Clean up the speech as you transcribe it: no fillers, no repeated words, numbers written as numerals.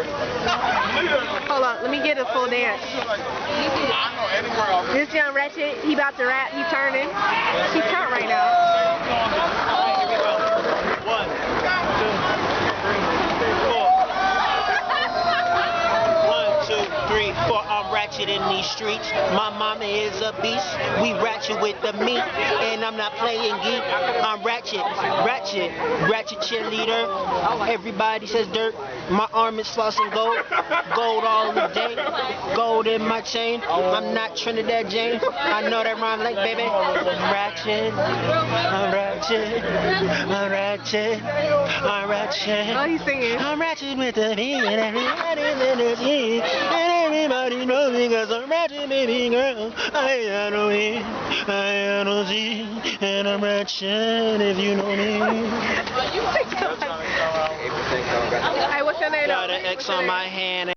Hold on, let me get a full dance. This young Ratchet, he about to rap, he turning. He's turned right now. I'm ratchet in these streets. My mama is a beast. We ratchet with the meat, and I'm not playing geek. I'm ratchet cheerleader. Everybody says dirt. My arm is flossing gold all the day. Gold in my chain. I'm not Trinidad James. I know that rhyme like baby. I'm ratchet. Oh, he's singing. I'm ratchet with the beat, and everybody's in the beat. Everybody knows me cause I'm ratchet, baby girl. I know me, I know Z, and I'm ratchet if you know me. Hey, what's your name? Got an X on my hand.